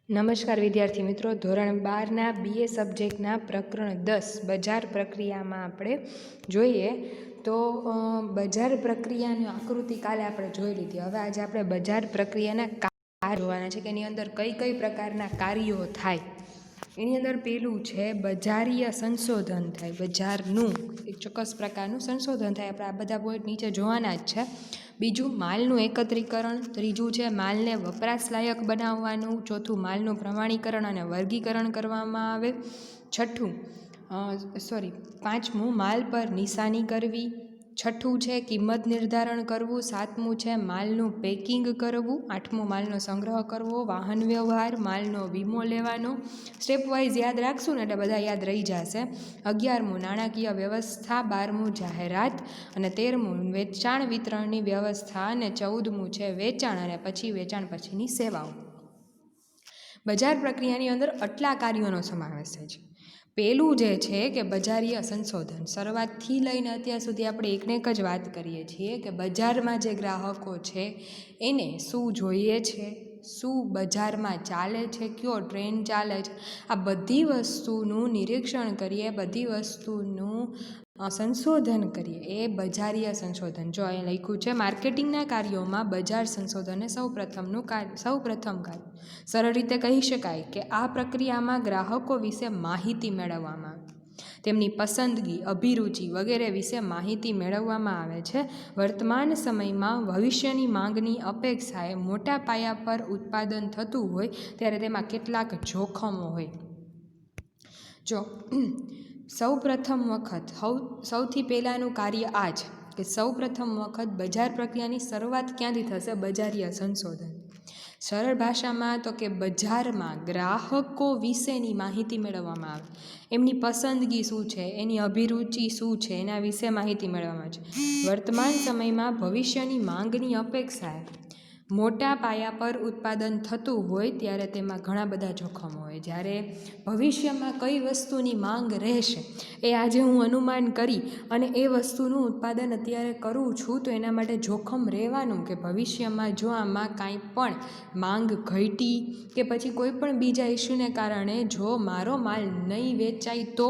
નમસ્કાર વિદ્યાર્થી મિત્રો, ધોરણ 12ના BA સબ્જેક્ટના પ્રકરણ 10 બજાર પ્રક્રિયામાં આપણે જોઈએ તો બજાર પ્રક્રિયાની આકૃતિ કાલે આપણે જોઈ લીધી. હવે આજે આપણે બજાર પ્રક્રિયાના કાર્ય જોવાના છે કે એની અંદર કઈ કઈ પ્રકારના કાર્યો થાય. એની અંદર પેલું છે બજારીય સંશોધન થાય, બજારનું એક ચોક્કસ પ્રકારનું સંશોધન થાય. આપણે આ બધા પોઈન્ટ નીચે જોવાના જ છે. બીજું માલનું એકત્રીકરણ, ત્રીજું છે માલને વપરાશ લાયક બનાવવાનું, ચોથું માલનું પ્રમાણીકરણ અને વર્ગીકરણ કરવામાં આવે, પાંચમું માલ પર નિશાની કરવી, છઠ્ઠું છે કિંમત નિર્ધારણ કરવું, સાતમું છે માલનું પેકિંગ કરવું, આઠમું માલનો સંગ્રહ કરવો, વાહન વ્યવહાર, માલનો વીમો લેવાનો. સ્ટેપ વાઇઝ યાદ રાખશું ને એટલે બધા યાદ રહી જશે. 11મું નાણાકીય વ્યવસ્થા, 12મું જાહેરાત અને 13મું વેચાણ વિતરણની વ્યવસ્થા અને 14મું છે વેચાણ અને પછી વેચાણ પછીની સેવાઓ. બજાર પ્રક્રિયાની અંદર આટલા કાર્યોનો સમાવેશ થાય છે. પહેલું જે છે કે બજારીય સંશોધન. શરૂઆતથી લઈને અત્યાર સુધી આપણે એકને એક જ વાત કરીએ છીએ કે બજારમાં જે ગ્રાહકો છે એને શું જોઈએ છે, શું બજારમાં ચાલે છે, કયો ટ્રેન્ડ ચાલે છે, આ બધી વસ્તુનું નિરીક્ષણ કરીએ, બધી વસ્તુનું સંશોધન કરીએ, એ બજારીય સંશોધન. જો અહીં લખ્યું છે માર્કેટિંગના કાર્યોમાં બજાર સંશોધન એ સૌપ્રથમ કાર્ય. સરળ રીતે કહી શકાય કે આ પ્રક્રિયામાં ગ્રાહકો વિશે માહિતી મેળવવામાં આવે, તેમની પસંદગી, અભિરુચિ વગેરે વિશે માહિતી મેળવવામાં આવે છે. વર્તમાન સમયમાં ભવિષ્યની માંગની અપેક્ષાએ મોટા પાયા પર ઉત્પાદન થતું હોય ત્યારે તેમાં કેટલાક જોખમો હોય. જો સૌથી પહેલાંનું કાર્ય આ છે કે સૌપ્રથમ વખત બજાર પ્રક્રિયાની શરૂઆત ક્યાંથી થશે? બજારીય સંશોધન. સરળ ભાષામાં તો કે બજારમાં ગ્રાહકો વિશેની માહિતી મેળવવામાં આવે, એમની પસંદગી શું છે, એની અભિરુચિ શું છે, એના વિશે માહિતી મેળવવામાં આવે છે. વર્તમાન સમયમાં ભવિષ્યની માંગની અપેક્ષાએ મોટા પાયા પર ઉત્પાદન થતું હોય ત્યારે તેમાં ઘણા બધા જોખમો હોય. જ્યારે ભવિષ્યમાં કઈ વસ્તુની માંગ રહેશે એ આજે હું અનુમાન કરી અને એ વસ્તુનું ઉત્પાદન અત્યારે કરું છું તો એના માટે જોખમ રહેવાનું કે ભવિષ્યમાં જો આમાં કાંઈ પણ માંગ ઘટી કે પછી કોઈ પણ બીજા ઇસ્યુને કારણે જો મારો માલ નહીં વેચાય તો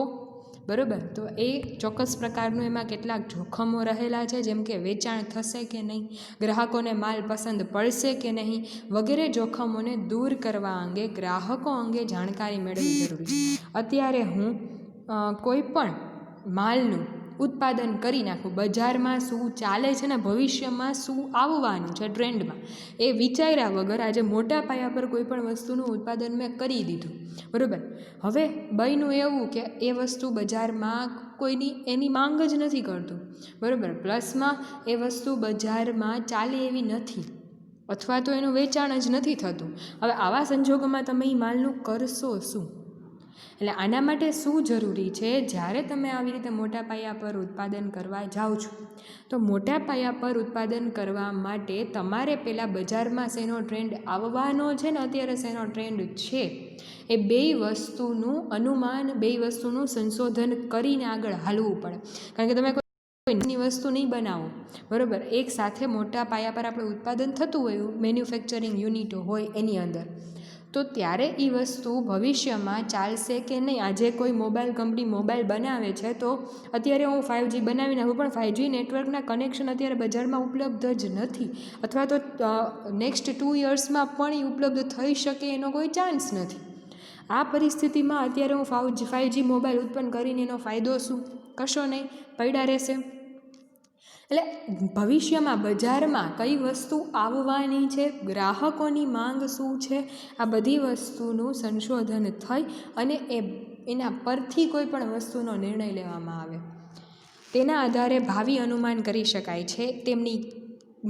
બરાબર, તો એ ચોક્કસ પ્રકારનું એમાં કેટલાક જોખમો રહેલા છે, જેમ કે વેચાણ થશે કે નહીં, ગ્રાહકોને માલ પસંદ પડશે કે નહીં વગેરે જોખમોને દૂર કરવા અંગે ગ્રાહકો અંગે જાણકારી મેળવવી જરૂરી છે. અત્યારે હું કોઈ પણ માલનું ઉત્પાદન કરી નાખું, બજારમાં શું ચાલે છે ને ભવિષ્યમાં શું આવવાનું છે ટ્રેન્ડમાં, એ વિચાર્યા વગર આજે મોટા પાયા પર કોઈ પણ વસ્તુનું ઉત્પાદન મેં કરી દીધું, બરાબર. હવે બન્યું એવું કે એ વસ્તુ બજારમાં એની માંગ જ નથી કરતું, બરાબર. પ્લસમાં એ વસ્તુ બજારમાં ચાલે એવી નથી અથવા તો એનું વેચાણ જ નથી થતું. હવે આવા સંજોગોમાં તમે એ માલનું કરશો શું? એટલે આના માટે શું જરૂરી છે? જ્યારે તમે આવી રીતે મોટા પાયા પર ઉત્પાદન કરવા જાઓ છો તો મોટા પાયા પર ઉત્પાદન કરવા માટે તમારે પહેલાં બજારમાં શેનો ટ્રેન્ડ આવવાનો છે ને અત્યારે શેનો ટ્રેન્ડ છે એ બે વસ્તુનું અનુમાન, બે વસ્તુનું સંશોધન કરીને આગળ હાલવું પડે. કારણ કે તમે કોઈની વસ્તુ નહીં બનાવો, બરાબર, એક સાથે મોટા પાયા પર આપણે ઉત્પાદન થતું હોય, મેન્યુફેક્ચરિંગ યુનિટો હોય એની અંદર, તો ત્યારે એ વસ્તુ ભવિષ્યમાં ચાલશે કે નહીં. આજે કોઈ મોબાઈલ કંપની મોબાઈલ બનાવે છે તો અત્યારે હું 5G બનાવી નાખું, પણ 5G નેટવર્કના કનેક્શન અત્યારે બજારમાં ઉપલબ્ધ જ નથી, અથવા તો નેક્સ્ટ 2 યર્સમાં પણ એ ઉપલબ્ધ થઈ શકે એનો કોઈ ચાન્સ નથી. આ પરિસ્થિતિમાં અત્યારે હું 5G મોબાઈલ ઉત્પન્ન કરીને એનો ફાયદો શું? કશો નહીં, પડ્યા રહેશે. એટલે ભવિષ્યમાં બજારમાં કઈ વસ્તુ આવવાની છે, ગ્રાહકોની માંગ શું છે, આ બધી વસ્તુનું સંશોધન થઈ અને એના પરથી કોઈ પણ વસ્તુનો નિર્ણય લેવામાં આવે. તેના આધારે ભાવિ અનુમાન કરી શકાય છે, તેમની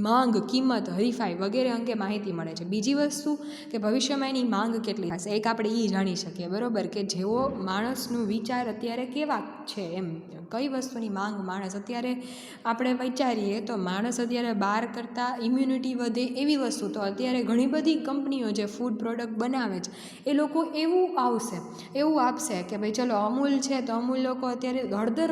માંગ, કિંમત, હરીફાઈ વગેરે અંગે માહિતી મળે છે. બીજી વસ્તુ કે ભવિષ્યમાં એની માંગ કેટલી હશે એક આપણે એ જાણી શકીએ, બરાબર, કે જેવો માણસનું વિચાર અત્યારે કેવા છે, એમ કઈ વસ્તુની માંગ માણસ અત્યારે આપણે વિચારીએ તો માણસ અત્યારે બહાર કરતાં ઇમ્યુનિટી વધે એવી વસ્તુ તો અત્યારે ઘણી બધી કંપનીઓ જે ફૂડ પ્રોડક્ટ બનાવે છે એ લોકો એવું આપશે કે ભાઈ ચલો અમૂલ છે તો અમૂલ લોકો અત્યારે હળદર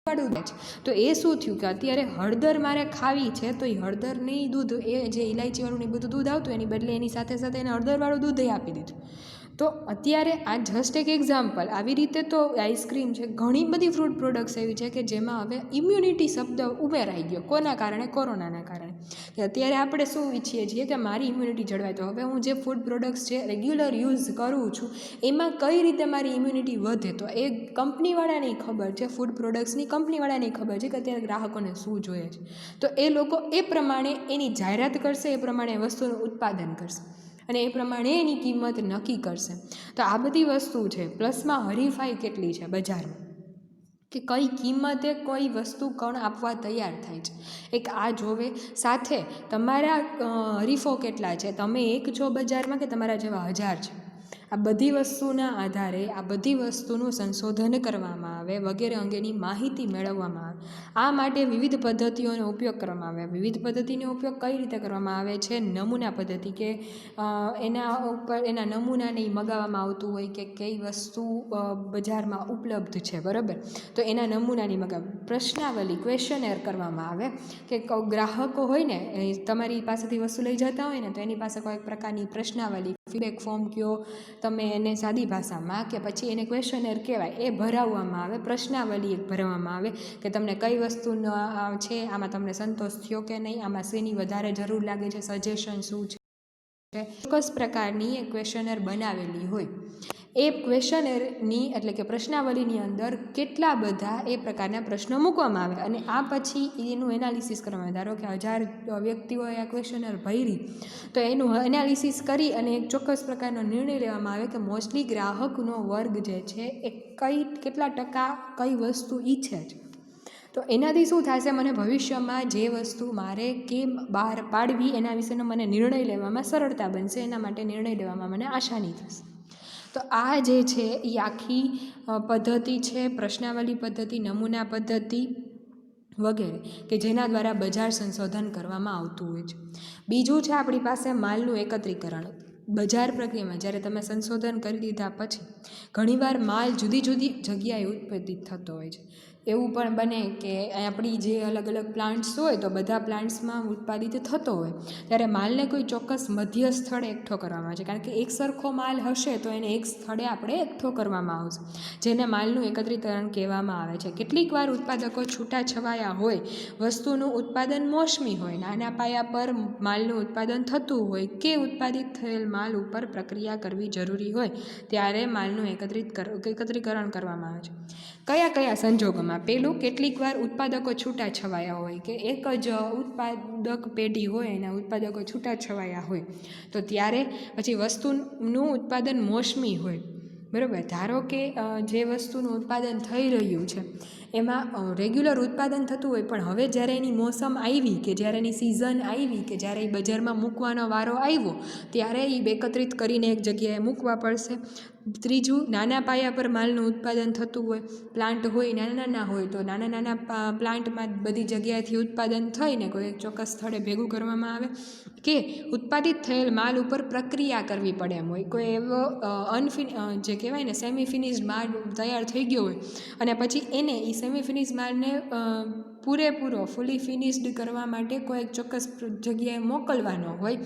વાળું દૂધ. તો એ શું થયું કે અત્યારે હળદર મારે ખાવી છે, તો એ હળદર નહીં દૂધ, એ જે ઇલાયચીવાળું ને બધું દૂધ આવતું એની બદલે એની સાથે સાથે એને હળદરવાળું દૂધ આપી દીધું. તો અત્યારે આ જસ્ટ એક એક્ઝામ્પલ. આવી રીતે તો આઈસ્ક્રીમ છે, ઘણી બધી ફ્રૂટ પ્રોડક્ટ્સ એવી છે કે જેમાં હવે ઇમ્યુનિટી શબ્દ ઉમેરાઈ ગયો. કોના કારણે? કોરોનાના કારણે. કે અત્યારે આપણે શું ઈચ્છીએ છીએ કે મારી ઇમ્યુનિટી જળવાય. તો હવે હું જે ફૂડ પ્રોડક્ટ્સ છે રેગ્યુલર યુઝ કરું છું એમાં કઈ રીતે મારી ઇમ્યુનિટી વધે, તો એ કંપનીવાળાને ખબર છે, ફૂડ પ્રોડક્ટ્સની કંપનીવાળાને ખબર છે કે અત્યારે ગ્રાહકોને શું જોઈએ છે. તો એ લોકો એ પ્રમાણે એની જાહેરાત કરશે, એ પ્રમાણે વસ્તુનું ઉત્પાદન કરશે અને એ પ્રમાણે એની કિંમત નક્કી કરશે. તો આ બધી વસ્તુ છે. પ્લસમાં હરીફાઈ કેટલી છે બજારમાં, કે કઈ કિંમતે કોઈ વસ્તુ કોણ આપવા તૈયાર થાય છે, એક આ જોવે. સાથે તમારા હરીફો કેટલા છે, તમે એક છો બજારમાં કે તમારા જેવા 1000 છે. આ બધી વસ્તુના આધારે આ બધી વસ્તુનું સંશોધન કરવામાં આવે, વગેરે અંગેની માહિતી મેળવવામાં આવે. આ માટે વિવિધ પદ્ધતિઓનો ઉપયોગ કરવામાં આવે. વિવિધ પદ્ધતિનો ઉપયોગ કઈ રીતે કરવામાં આવે છે? નમૂના પદ્ધતિ, કે એના ઉપર એના નમૂનાને મગાવવામાં આવતું હોય કે કઈ વસ્તુ બજારમાં ઉપલબ્ધ છે, બરાબર, તો એના નમૂનાની મગાવ. પ્રશ્નાવલી, ક્વેશ્ચનેર કરવામાં આવે કે ગ્રાહકો હોય ને તમારી પાસેથી વસ્તુ લઈ જતા હોય ને, તો એની પાસે કોઈ પ્રકારની પ્રશ્નાવલી, ફીડબેક ફોર્મ કયો તમે એને સાદી ભાષામાં, કે પછી એને ક્વેશ્ચનેર કહેવાય, એ ભરાવવામાં આવે. પ્રશ્નાવલી એક ભરવામાં આવે કે તમને કઈ વસ્તુનો છે, આમાં તમને સંતોષ થયો કે નહીં, આમાં શેની વધારે જરૂર લાગે છે, સજેશન શું છે. ચોક્કસ પ્રકારની એક ક્વેશ્ચનેર બનાવેલી હોય. એ ક્વેશ્ચનેરની એટલે કે પ્રશ્નાવલીની અંદર કેટલા બધા એ પ્રકારના પ્રશ્નો મૂકવામાં આવે અને આ પછી એનું એનાલિસિસ કરવામાં આવે. ધારો કે 1000 વ્યક્તિઓએ આ ક્વેશ્ચનેર ભરી, તો એનું એનાલિસિસ કરી અને એક ચોક્કસ પ્રકારનો નિર્ણય લેવામાં આવે કે મોસ્ટલી ગ્રાહકનો વર્ગ જે છે એ કેટલા ટકા કઈ વસ્તુ ઈચ્છે છે. તો એનાથી શું થશે, મને ભવિષ્યમાં જે વસ્તુ મારે કેમ બહાર પાડવી એના વિશેનો મને નિર્ણય લેવામાં સરળતા બનશે, એના માટે નિર્ણય લેવામાં મને આસાની થશે. તો આ જે છે એ આખી પદ્ધતિ છે, પ્રશ્નાવલી પદ્ધતિ, નમૂના પદ્ધતિ વગેરે, કે જેના દ્વારા બજાર સંશોધન કરવામાં આવતું હોય છે. બીજું છે આપણી પાસે માલનું એકત્રીકરણ. બજાર પ્રક્રિયામાં જ્યારે તમે સંશોધન કરી દીધા પછી ઘણીવાર માલ જુદી જુદી જગ્યાએ ઉત્પાદિત થતો હોય છે. એવું પણ બને કે આપણી જે અલગ અલગ પ્લાન્ટ્સ હોય તો બધા પ્લાન્ટ્સમાં ઉત્પાદિત થતો હોય, ત્યારે માલને કોઈ ચોક્કસ મધ્ય સ્થળે એકઠો કરવામાં આવે છે. કારણ કે એક સરખો માલ હશે તો એને એક સ્થળે આપણે એકઠો કરવામાં આવશે, જેને માલનું એકત્રીકરણ કહેવામાં આવે છે. કેટલીક વાર ઉત્પાદકો છૂટાછવાયા હોય, વસ્તુનું ઉત્પાદન મોસમી હોય, નાના પાયા પર માલનું ઉત્પાદન થતું હોય કે ઉત્પાદિત થયેલ માલ ઉપર પ્રક્રિયા કરવી જરૂરી હોય, ત્યારે માલનું એકત્રીકરણ કરવામાં આવે છે. કયા કયા સંજોગોમાં? પહેલું, કેટલીક વાર ઉત્પાદકો છૂટાછવાયા હોય, કે એક જ ઉત્પાદક પેઢી હોય એના ઉત્પાદકો છૂટાછવાયા હોય, તો ત્યારે પછી વસ્તુનું ઉત્પાદન મોસમી હોય, બરાબર. ધારો કે જે વસ્તુનું ઉત્પાદન થઈ રહ્યું છે એમાં રેગ્યુલર ઉત્પાદન થતું હોય, પણ હવે જ્યારે એની મોસમ આવી, કે જ્યારે એની સિઝન આવી, કે જ્યારે એ બજારમાં મૂકવાનો વારો આવ્યો, ત્યારે એ એકત્રિત કરીને એક જગ્યાએ મૂકવા પડશે. ત્રીજું, નાના પાયા પર માલનું ઉત્પાદન થતું હોય, પ્લાન્ટ હોય નાના નાના હોય, તો નાના નાના પ્લાન્ટમાં બધી જગ્યાએથી ઉત્પાદન થઈને કોઈ એક ચોક્કસ સ્થળે ભેગું કરવામાં આવે, કે ઉત્પાદિત થયેલ માલ ઉપર પ્રક્રિયા કરવી પડે એમ હોય. કોઈ એવો જે કહેવાય ને સેમી ફિનિશ્ડ માલ તૈયાર થઈ ગયો હોય અને પછી એને એ સેમી ફિનિશ માલને પૂરેપૂરો ફૂલી ફિનિશ્ડ કરવા માટે કોઈ એક ચોક્કસ જગ્યાએ મોકલવાનો હોય,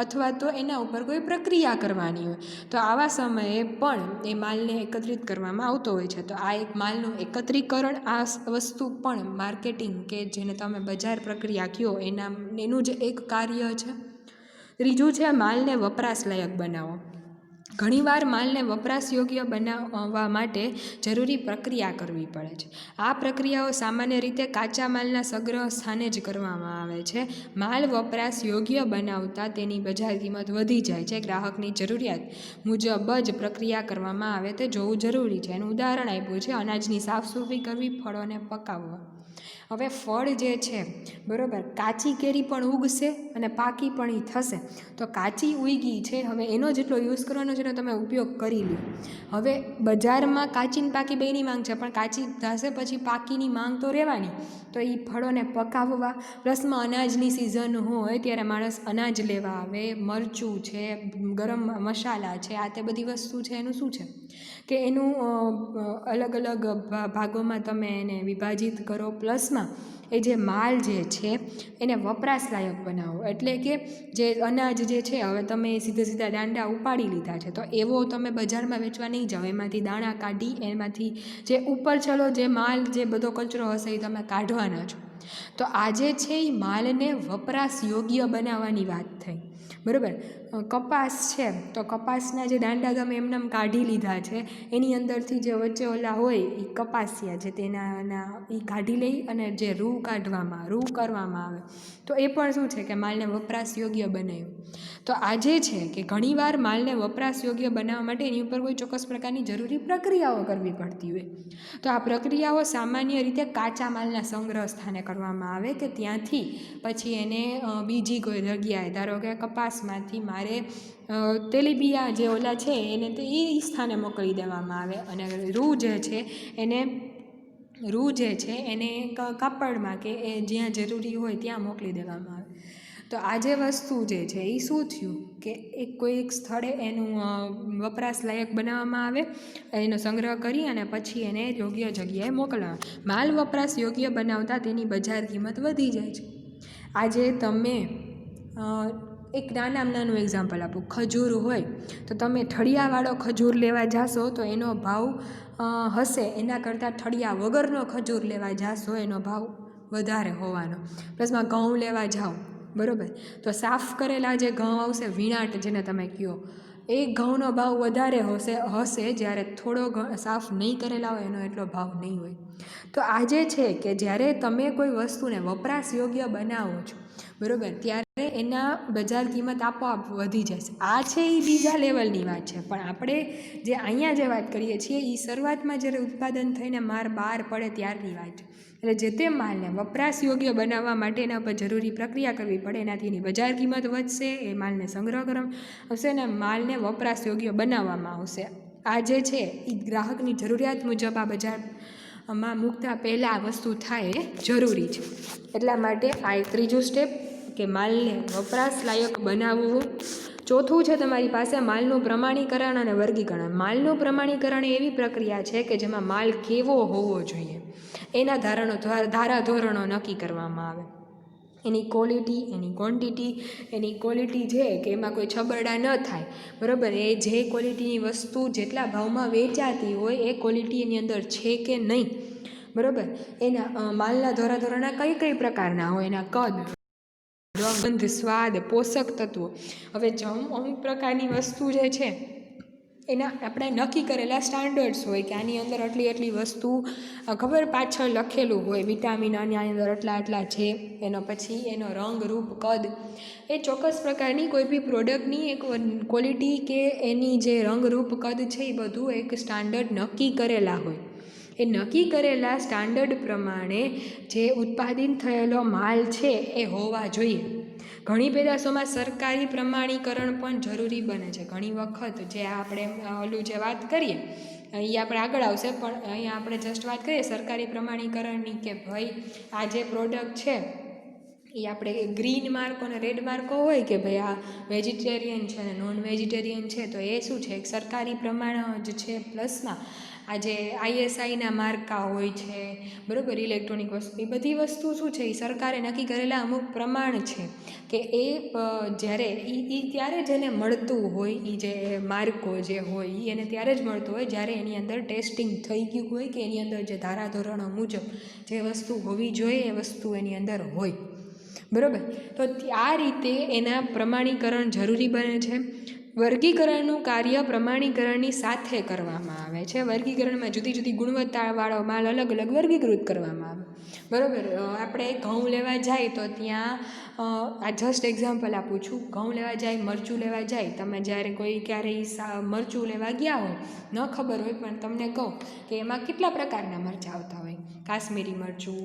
અથવા તો એના ઉપર કોઈ પ્રક્રિયા કરવાની હોય, તો આવા સમયે પણ એ માલને એકત્રિત કરવામાં આવતો હોય છે. તો આ એક માલનું એકત્રીકરણ, આ વસ્તુ પણ માર્કેટિંગ, કે જેને તમે બજાર પ્રક્રિયા કહો, એનું જ એક કાર્ય છે. ત્રીજું છે માલને વપરાશલાયક બનાવો. ઘણીવાર માલને વપરાશ યોગ્ય બનાવવા માટે જરૂરી પ્રક્રિયા કરવી પડે છે. આ પ્રક્રિયાઓ સામાન્ય રીતે કાચા માલના સંગ્રહ સ્થાને જ કરવામાં આવે છે. માલ વપરાશ યોગ્ય બનાવતા તેની બજાર કિંમત વધી જાય છે. ગ્રાહકની જરૂરિયાત મુજબ જ પ્રક્રિયા કરવામાં આવે તે જોવું જરૂરી છે. એનું ઉદાહરણ આપ્યું છે, અનાજની સાફસૂફી કરવી, ફળોને પકાવવા. હવે ફળ જે છે, બરાબર, કાચી કેરી પણ ઉગશે અને પાકી પણ એ થશે. તો કાચી ઉગી છે, હવે એનો જેટલો યુઝ કરવાનો છે એનો તમે ઉપયોગ કરી લો. હવે બજારમાં કાચી ને પાકી બેની માંગ છે, પણ કાચી થશે પછી પાકીની માંગ તો રહેવાની. તો એ ફળોને પકાવવા, પ્લસમાં અનાજની સિઝન હોય ત્યારે માણસ અનાજ લેવા આવે, મરચું છે, ગરમ મસાલા છે, આ તે બધી વસ્તુ છે એનું શું છે કે એનું અલગ અલગ ભાગોમાં તમે એને વિભાજિત કરો, પ્લસમાં એ જે માલ જે છે એને વપરાશ લાયક બનાવો. એટલે કે જે અનાજ જે છે, હવે તમે સીધા દાંડા ઉપાડી લીધા છે તો એવો તમે બજારમાં વેચવા નહીં જાઓ, એમાંથી દાણા કાઢી એમાંથી જે ઉપર ચલો જે માલ જે બધો કચરો હશે એ તમે કાઢવાના છો. તો આજે છે એ માલને વપરાશ યોગ્ય બનાવવાની વાત થઈ, બરાબર. કપાસ છે તો કપાસના જે દાંડા તમે એમનેમ કાઢી લીધા છે, એની અંદરથી જે વચ્ચે ઓલા હોય એ કપાસિયા છે તેના એ કાઢી લઈ અને જે રૂ કરવામાં આવે તો એ પણ શું છે કે માલને વપરાશ યોગ્ય બનાવ્યું. તો આજે છે કે ઘણીવાર માલને વપરાશ યોગ્ય બનાવવા માટે એની ઉપર કોઈ ચોક્કસ પ્રકારની જરૂરી પ્રક્રિયાઓ કરવી પડતી હોય. તો આ પ્રક્રિયાઓ સામાન્ય રીતે કાચા માલના સંગ્રહ સ્થાને કરવામાં આવે કે ત્યાંથી પછી એને બીજી કોઈ જગ્યાએ, ધારો કે કપાસમાંથી મારે તેલીબિયા જે ઓલા છે એને તે એ સ્થાને મોકલી દેવામાં આવે, અને રૂ જે છે એને કાપડમાં કે એ જ્યાં જરૂરી હોય ત્યાં મોકલી દેવામાં આવે. તો આ જે વસ્તુ જે છે એ શું થયું કે કોઈક સ્થળે એનું વપરાશ લાયક બનાવવામાં આવે, એનો સંગ્રહ કરી અને પછી એને યોગ્ય જગ્યાએ મોકલવા. માલ વપરાશ યોગ્ય બનાવતા તેની બજાર કિંમત વધી જાય છે. આજે તમે એક નાનું એક્ઝામ્પલ આપું, ખજૂર હોય તો તમે ઠળિયાવાળો ખજૂર લેવા જાશો તો એનો ભાવ હશે એના કરતાં ઠળિયા વગરનો ખજૂર લેવા જાશો એનો ભાવ વધારે હોવાનો. પ્લસમાં ઘઉં લેવા જાઓ, બરાબર, તો સાફ કરેલા જે ઘઉં આવશે, વીણાટ જેને તમે કહો, એ ઘઉંનો ભાવ વધારે હશે જ્યારે થોડો સાફ નહીં કરેલા હોય એનો એટલો ભાવ નહીં હોય. તો આજે છે કે જ્યારે તમે કોઈ વસ્તુને વપરાશ યોગ્ય બનાવો છો, બરાબર, ત્યારે એના બજાર કિંમત આપોઆપ વધી જશે. આ છે એ બીજા લેવલની વાત છે, પણ આપણે જે અહીંયા જે વાત કરીએ છીએ એ શરૂઆતમાં જ્યારે ઉત્પાદન થઈને માલ બહાર પડે ત્યારની વાત છે. એટલે જે તે માલને વપરાશ યોગ્ય બનાવવા માટે એના પર જરૂરી પ્રક્રિયા કરવી પડે, એનાથી એની બજાર કિંમત વધશે, એ માલને સંગ્રહ કરવામાં આવશે અને માલને વપરાશ યોગ્ય બનાવવામાં આવશે. આ જે છે એ ગ્રાહકની જરૂરિયાત મુજબ આ બજારમાં મૂકતા પહેલાં આ વસ્તુ થાય એ જરૂરી છે. એટલા માટે આ એક ત્રીજું સ્ટેપ કે માલને વપરાશ લાયક બનાવવું. ચોથું છે તમારી પાસે માલનું પ્રમાણીકરણ અને વર્ગીકરણ. માલનું પ્રમાણીકરણ એવી પ્રક્રિયા છે કે જેમાં માલ કેવો હોવો જોઈએ એના ધારાધોરણો નક્કી કરવામાં આવે. એની ક્વોલિટી, એની ક્વોન્ટિટી, એની ક્વોલિટી છે કે એમાં કોઈ છબરડા ન થાય, બરાબર, એ જે ક્વોલિટીની વસ્તુ જેટલા ભાવમાં વેચાતી હોય એ ક્વોલિટી એની અંદર છે કે નહીં, બરાબર. એના માલના ધારાધોરણો કઈ પ્રકારના હોય, એના કદ, રંગ, ગંધ, સ્વાદ, પોષક તત્વો. હવે અમુક પ્રકારની વસ્તુ જે છે એના આપણે નક્કી કરેલા સ્ટાન્ડર્ડ્સ હોય કે આની અંદર આટલી વસ્તુ ખબર પાછળ લખેલું હોય, વિટામિન આની અંદર આટલા છે, એનો પછી એનો રંગ, રૂપ, કદ, એ ચોક્કસ પ્રકારની કોઈ બી પ્રોડક્ટની એક ક્વોલિટી કે એની જે રંગ, રૂપ, કદ છે એ બધું એક સ્ટાન્ડર્ડ નક્કી કરેલા હોય. એ નક્કી કરેલા સ્ટાન્ડર્ડ પ્રમાણે જે ઉત્પાદિત થયેલો માલ છે એ હોવા જોઈએ. ઘણી પેદાશોમાં સરકારી પ્રમાણીકરણ પણ જરૂરી બને છે. ઘણી વખત જે આપણે જે વાત કરીએ એ આપણે આગળ આવશે, પણ અહીંયા આપણે જસ્ટ વાત કરીએ સરકારી પ્રમાણીકરણની કે ભાઈ આ જે પ્રોડક્ટ છે એ આપણે ગ્રીન માર્કો અને રેડ માર્કો હોય કે ભાઈ આ વેજીટેરિયન છે અને નોન વેજીટેરિયન છે, તો એ શું છે એક સરકારી પ્રમાણ જ છે. પ્લસમાં આ જે ISIના માર્કા હોય છે, બરાબર, ઇલેક્ટ્રોનિક વસ્તુ, એ બધી વસ્તુ શું છે એ સરકારે નક્કી કરેલા અમુક પ્રમાણ છે કે એ જ્યારે એ ત્યારે જ એને મળતું હોય, એ જે માર્કો જે હોય એ એને ત્યારે જ મળતું હોય જ્યારે એની અંદર ટેસ્ટિંગ થઈ ગયું હોય કે એની અંદર જે ધારાધોરણો મુજબ જે વસ્તુ હોવી જોઈએ એ વસ્તુ એની અંદર હોય, બરાબર. તો આ રીતે એના પ્રમાણીકરણ જરૂરી બને છે. વર્ગીકરણનું કાર્ય પ્રમાણીકરણની સાથે કરવામાં આવે છે. વર્ગીકરણમાં જુદી ગુણવત્તાવાળો માલ અલગ વર્ગીકૃત કરવામાં આવે, બરાબર. આપણે ઘઉં લેવા જાય તો ત્યાં આ જસ્ટ એક્ઝામ્પલ આપું છું, ઘઉં લેવા જાય, મરચું લેવા જાય, તમે જ્યારે ક્યારેય મરચું લેવા ગયા હોય, ન ખબર હોય પણ તમને કહું કે એમાં કેટલા પ્રકારના મરચાં આવતા હોય, કાશ્મીરી મરચું,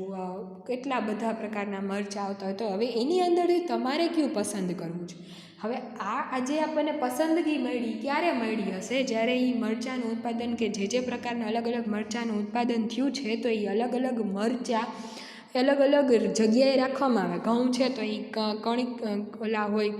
કેટલા બધા પ્રકારના મરચાં આવતા હોય. તો હવે એની અંદરથી તમારે કયું પસંદ કરવું છે. હવે આજે આપણને પસંદગી મળી ક્યારે મળી હશે, જ્યારે એ મરચાંનું ઉત્પાદન કે જે પ્રકારના અલગ મરચાંનું ઉત્પાદન થયું છે તો એ અલગ મરચાં અલગ જગ્યાએ રાખવામાં આવે. ઘઉં છે તો એ કણિક ઓલા હોય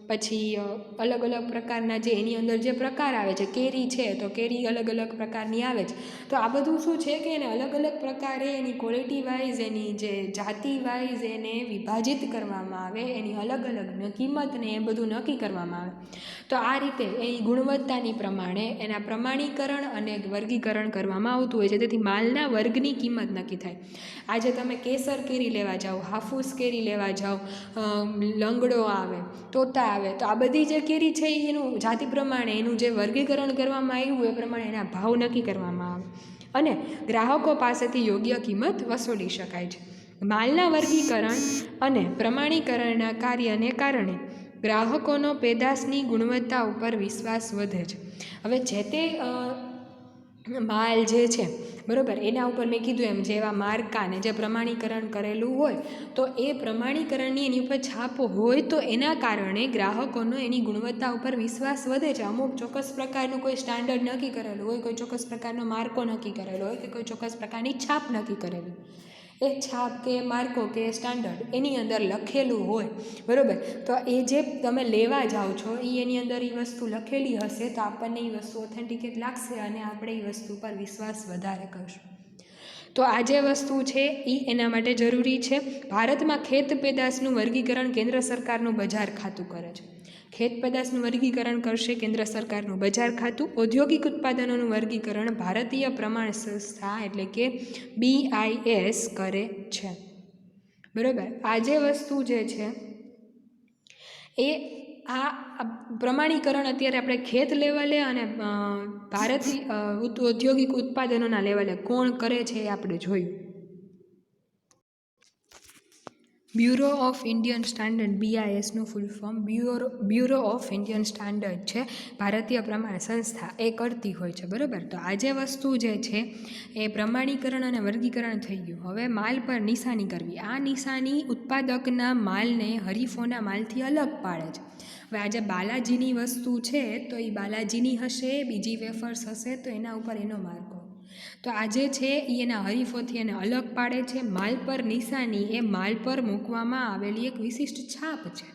પછી અલગ અલગ પ્રકારના જે એની અંદર જે પ્રકાર આવે છે, કેરી છે તો કેરી અલગ અલગ પ્રકારની આવે છે. તો આ બધું શું છે કે એને અલગ અલગ પ્રકારે એની ક્વોલિટી વાઇઝ, એની જે જાતિ વાઇઝ એને વિભાજિત કરવામાં આવે, એની અલગ અલગ કિંમતને એ બધું નક્કી કરવામાં આવે. તો આ રીતે એની ગુણવત્તાની પ્રમાણે એના પ્રમાણીકરણ અને વર્ગીકરણ કરવામાં આવતું હોય છે. તેથી માલના વર્ગની કિંમત નક્કી થાય. આજે તમે કેસર કેરી લેવા જાઓ, હાફૂસ કેરી લેવા જાઓ, લંગડો આવે, તોતા આવે, તો આ બધી જે કેરી છે એનું જાતિ પ્રમાણે એનું જે વર્ગીકરણ કરવામાં આવ્યું એ પ્રમાણે એના ભાવ નક્કી કરવામાં આવે અને ગ્રાહકો પાસેથી યોગ્ય કિંમત વસૂલી શકાય છે. માલના વર્ગીકરણ અને પ્રમાણીકરણના કાર્યને કારણે ગ્રાહકોનો પેદાશની ગુણવત્તા ઉપર વિશ્વાસ વધે છે. હવે જે તે માલ જે છે બરાબર, એના ઉપર મેં કીધું એમ જેવા માર્કાને જે પ્રમાણીકરણ કરેલું હોય તો એ પ્રમાણીકરણની એની ઉપર છાપ હોય તો એના કારણે ગ્રાહકોનો એની ગુણવત્તા ઉપર વિશ્વાસ વધે છે. અમુક ચોક્કસ પ્રકારનું કોઈ સ્ટાન્ડર્ડ નક્કી કરેલું હોય, કોઈ ચોક્કસ પ્રકારનો માર્કો નક્કી કરેલો હોય કે કોઈ ચોક્કસ પ્રકારની છાપ નક્કી કરેલી, એ છાપ કે માર્કો કે સ્ટાન્ડર્ડ એની અંદર લખેલું હોય બરાબર, તો એ જે તમે લેવા જાઓ છો એની અંદર એ વસ્તુ લખેલી હશે તો આપણને એ વસ્તુ ઓથેન્ટિકેટ લાગશે અને આપણે એ વસ્તુ પર વિશ્વાસ વધારે કરશું. તો આ જે વસ્તુ છે એ એના માટે જરૂરી છે. ભારતમાં ખેત પેદાશનું વર્ગીકરણ કેન્દ્ર સરકારનું બજાર ખાતું કરે છે. ખેત પેદાશનું વર્ગીકરણ કરશે કેન્દ્ર સરકારનું બજાર ખાતું. ઔદ્યોગિક ઉત્પાદનોનું વર્ગીકરણ ભારતીય પ્રમાણ સંસ્થા એટલે કે BIS કરે છે બરાબર. આ જે વસ્તુ જે છે એ આ પ્રમાણીકરણ અત્યારે આપણે ખેત લેવલે અને ભારતીય ઔદ્યોગિક ઉત્પાદનોના લેવલે કોણ કરે છે એ આપણે જોયું. બ્યુરો ઓફ ઇન્ડિયન સ્ટાન્ડર્ડ, BISનું full form bureau of Indian standard છે, ભારતીય પ્રમાણ સંસ્થા એ કરતી હોય છે બરાબર. તો આ જે વસ્તુ જે છે એ પ્રમાણીકરણ અને વર્ગીકરણ થઈ ગયું. હવે માલ પર નિશાની કરવી. આ નિશાની ઉત્પાદકના માલને હરીફોના માલથી અલગ પાડે છે. હવે આજે બાલાજીની વસ્તુ છે તો એ બાલાજીની હશે, બીજી વેફર્સ હશે તો એના ઉપર એનો માર્કો. તો આજે છે એ એના હરીફોથી એને અલગ પાડે છે. માલ પર નિશાની એ માલ પર મૂકવામાં આવેલી એક વિશિષ્ટ છાપ છે.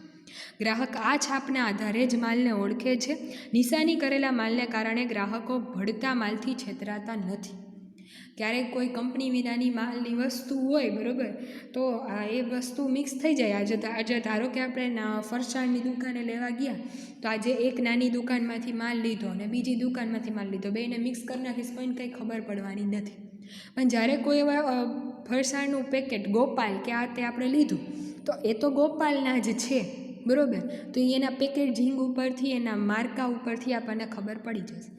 ગ્રાહક આ છાપના આધારે જ માલને ઓળખે છે. નિશાની કરેલા માલને કારણે ગ્રાહકો ભળતા માલથી છેતરાતા નથી. ક્યારેક કોઈ કંપની વિનાની માલની વસ્તુ હોય બરાબર, તો એ વસ્તુ મિક્સ થઈ જાય. આજે ધારો કે આપણે ફરસાણની દુકાને લેવા ગયા તો આજે એક નાની દુકાનમાંથી માલ લીધો અને બીજી દુકાનમાંથી માલ લીધો, બેને મિક્સ કરી નાખીશ કોઈને કંઈ ખબર પડવાની નથી. પણ જ્યારે કોઈ ફરસાણનું પેકેટ ગોપાલ કે આ તે આપણે લીધું તો એ તો ગોપાલના જ છે બરાબર, તો એના પેકેજિંગ ઉપરથી એના માર્કા ઉપરથી આપણને ખબર પડી જશે.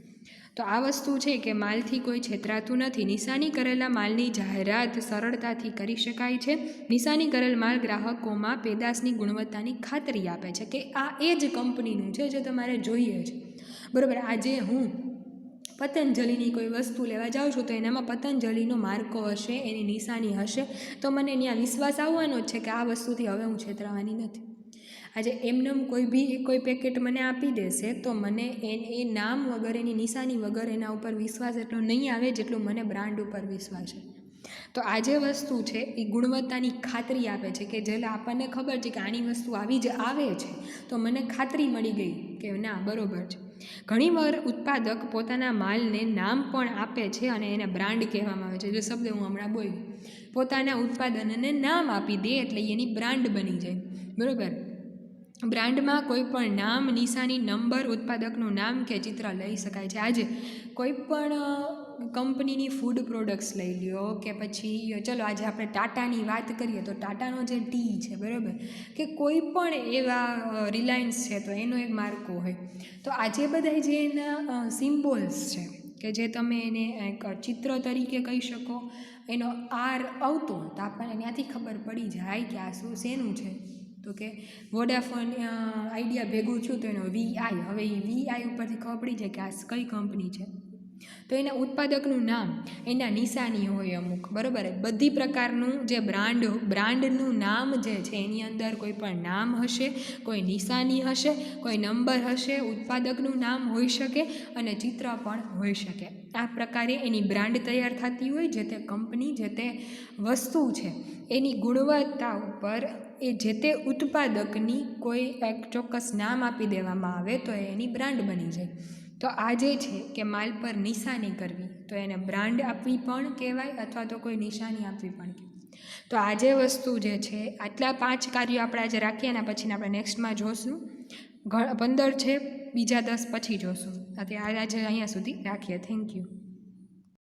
તો આ વસ્તુ છે કે માલથી કોઈ છેતરાતું નથી. નિશાની કરેલા માલની જાહેરાત સરળતાથી કરી શકાય છે. નિશાની કરેલ માલ ગ્રાહકોમાં પેદાશની ગુણવત્તાની ખાતરી આપે છે કે આ એ જ કંપનીનું છે જે તમારે જોઈએ છે બરાબર. આજે હું પતંજલિની કોઈ વસ્તુ લેવા જાઉં છું તો એનામાં પતંજલિનો માર્કો હશે, એની નિશાની હશે, તો મને ત્યાં વિશ્વાસ આવવાનો જ છે કે આ વસ્તુથી હવે હું છેતરાવાની નથી. આજે એમનેમ કોઈ પેકેટ મને આપી દેશે તો મને એ નામ વગર, એની નિશાની વગર એના ઉપર વિશ્વાસ એટલો નહીં આવે જેટલો મને બ્રાન્ડ ઉપર વિશ્વાસ છે. તો આ જે વસ્તુ છે એ ગુણવત્તાની ખાતરી આપે છે કે જે આપણને ખબર છે કે આની વસ્તુ આવી જ આવે છે તો મને ખાતરી મળી ગઈ કે ના બરાબર છે. ઘણીવાર ઉત્પાદક પોતાના માલને નામ પણ આપે છે અને એને બ્રાન્ડ કહેવામાં આવે છે. જે શબ્દ હું હમણાં બોલી, પોતાના ઉત્પાદનને નામ આપી દે એટલે એની બ્રાન્ડ બની જાય બરાબર. બ્રાન્ડમાં કોઈ પણ નામ, નિશાની, નંબર, ઉત્પાદકનું નામ કે ચિત્ર લઈ શકાય છે. આજે કોઈ પણ કંપનીની ફૂડ પ્રોડક્ટ્સ લઈ લ્યો કે પછી ચલો આજે આપણે ટાટાની વાત કરીએ તો ટાટાનો જે ટી છે બરાબર, કે કોઈ પણ એવા રિલાયન્સ છે તો એનો એક માર્કો હોય. તો આજે બધા જે એના સિમ્બોલ્સ છે કે જે તમે એને એક ચિત્ર તરીકે કહી શકો, એનો આર આવતો તો આપણને ત્યાંથી ખબર પડી જાય કે આ શેનું છે. તો કે વોડાફોન આઈડિયા ભેગું છું તો એનો VI, હવે એ VI ઉપરથી ખબર પડી જાય કે આ કઈ કંપની છે. તો એના ઉત્પાદકનું નામ, એના નિશાની હોય અમુક બરાબર. બધી પ્રકારનું જે બ્રાન્ડનું નામ જે છે એની અંદર કોઈ પણ નામ હશે, કોઈ નિશાની હશે, કોઈ નંબર હશે, ઉત્પાદકનું નામ હોઈ શકે અને ચિત્ર પણ હોઈ શકે. આ પ્રકારે એની બ્રાન્ડ તૈયાર થતી હોય. જે તે કંપની, જે તે વસ્તુ છે એની ગુણવત્તા ઉપર એ જે તે ઉત્પાદકની કોઈ એક ચોક્કસ નામ આપી દેવામાં આવે તો એની બ્રાન્ડ બની જાય. તો આ જે છે કે માલ પર નિશાની કરવી, તો એને બ્રાન્ડ આપવી પણ કહેવાય અથવા તો કોઈ નિશાની આપવી પણ કહેવાય. તો આ જે વસ્તુ જે છે, આટલા 5 કાર્યો આપણે આજે રાખીએ અને પછી આપણે નેક્સ્ટમાં જોશું. 15 છે, બીજા 10 પછી જોશું. આજે અહીંયા સુધી રાખીએ. Thank you.